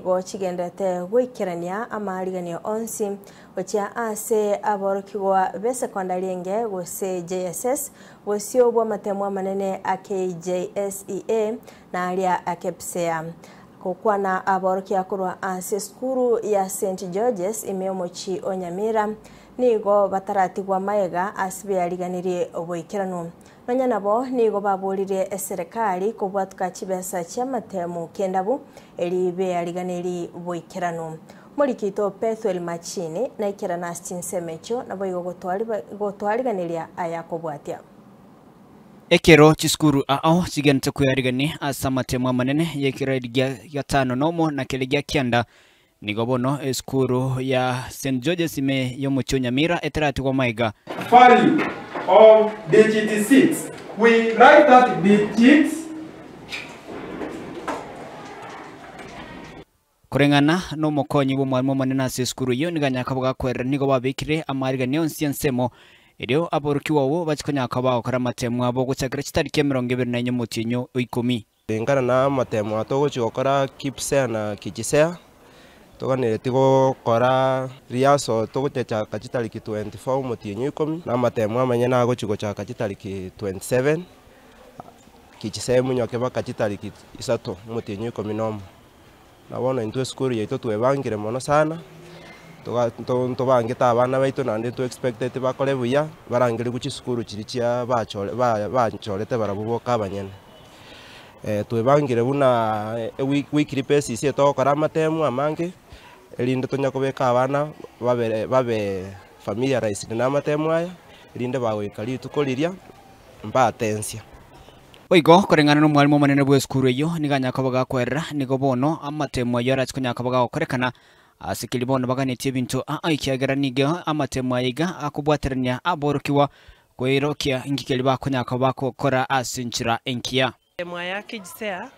gochigendete gwikirania amariganio onsi gochia ase aborokigwa be secondary enge gose JSS gosio bwa matemwa manene KJSEA na aria akepsea kokwana aborokia kurwa ase skuru ya St George's imeomochi Onyamira nigo bataratigwa maega asibe yariganirie oboikirano nonya nabo nigo baburire serikali kubwatuka chibesa cha matemu kendabu elibe yariganiri boikirano Morikito Pethuel Machini na ikirana Stinsemecho nabo igo gotwariganiria ayakobwatia Ekero chiskuru ao chigente kuyarigani asa matemu manene yekira gatano nomo na kelegia kianda nigobono skuru ya St George's ime yomochi Onyamira etaratigwa maiga value of digit 6 we write that digits kurengana no mokonyi bo mwarimu manene ase skuru yo niganyaka bwakwerera nigo babikire amarigani onsi ensemo Irio aborukiwa wo bachikonyaka bakora matemu abo gucakira chitariki 24 mutinyo 10 Ngana na matemu atogochikora Kipsea na Kijisea toganire tigo kora riaso togotecha kachitariki 24 mutinyo 10 na matemu amanye na gochikocha kachitariki 27 Kijisea munyoke bakachitariki 3 mutinyo 10 na bona into skuru yeto twebangire mono sana tubangita abana baitu nande tu expected bakore buya barangire guchi skuru chirichia bachorete barabuboka abanyene twebangire buna weekly basis etokora matemu amange elinde tonyakobeka abana babe familiarized na matemu aya elinde bawekali tukoliria mbatensia Oigo korengana no mwarimu manene bwe skuru yo niganyaka bagakwerera nigo bono amatemu yo arachikonyaka bagakorekana asikilibono baganitie bintu aikiagera nige amatemu ayiga akubwaterania aborokiwa kwerokia ingikeli bakonyaka bakokora asinchira enkia Mwaya Kijisea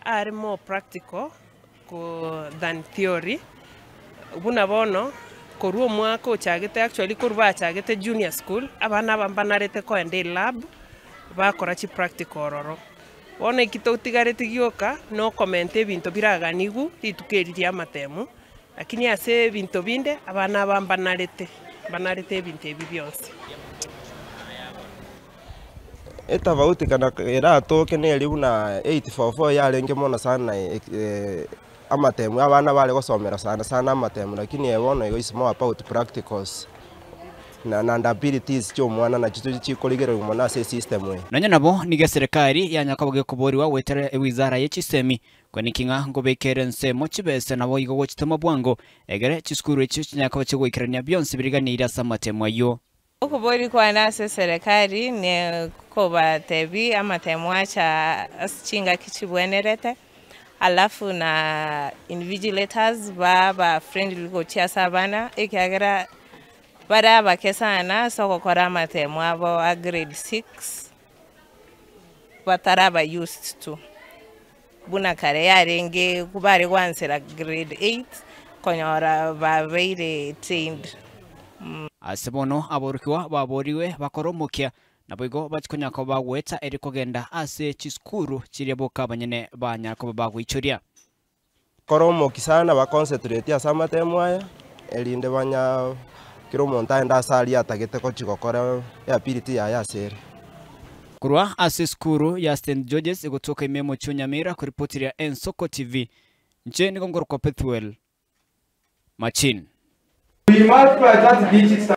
are more practical than theory buna bono koruo mwaka ochagete actually kurba chagete junior school abana bambanarete ko ende lab bakora chi practical roro bona ikitotigarete gioka no comment ebintu biraganigu ritukeriria amatemu lakini ase bintu binde abana bambanarete ebintu ebi byose etavauti kana era toke ne eri una 844 yarenge mona sana amatemu abana bale gosomera sana amatemu lakini ebona igo is more about practicals na abilities cyo mwana na chitu chikorigero mona se system we nanya nabo nige serikali yanyakabage kuboriwa wetere wizara y'echisemi kwanikinga ngo bekere nsemo chibese nabo igo gochitema bwango egere chiskuru echi chinyakaba chigwikirania byonse biriganira samatemu ayo Ukubori kwa nase serikali ne koba tebi amatemu acha chinga kichibwenerete alafu na invigilators baba friendly gochia sabana ikiagera bara bakesana soko kora amatemu abo a grade 6 bataraba used to buna kare yarenge kubare kwansera grade 8 konyora babeire trained Asebono aborokiwa baboriwe bakoromokia naboigo bachikonyaka bagweta erikogenda ase chiskuru chirieboka abanyene banyako bagwichoria koromoki sana ba concentrate asa matemu aya elinde banya kiromonta enda sali atagete ko chikokora ya piriti ya yasere kurwa ase skuru ya St George's igotoka imemochi Onyamira kuripotiria Ensoko TV nje nigongoro kwa Pethuel Machini we multiply that digit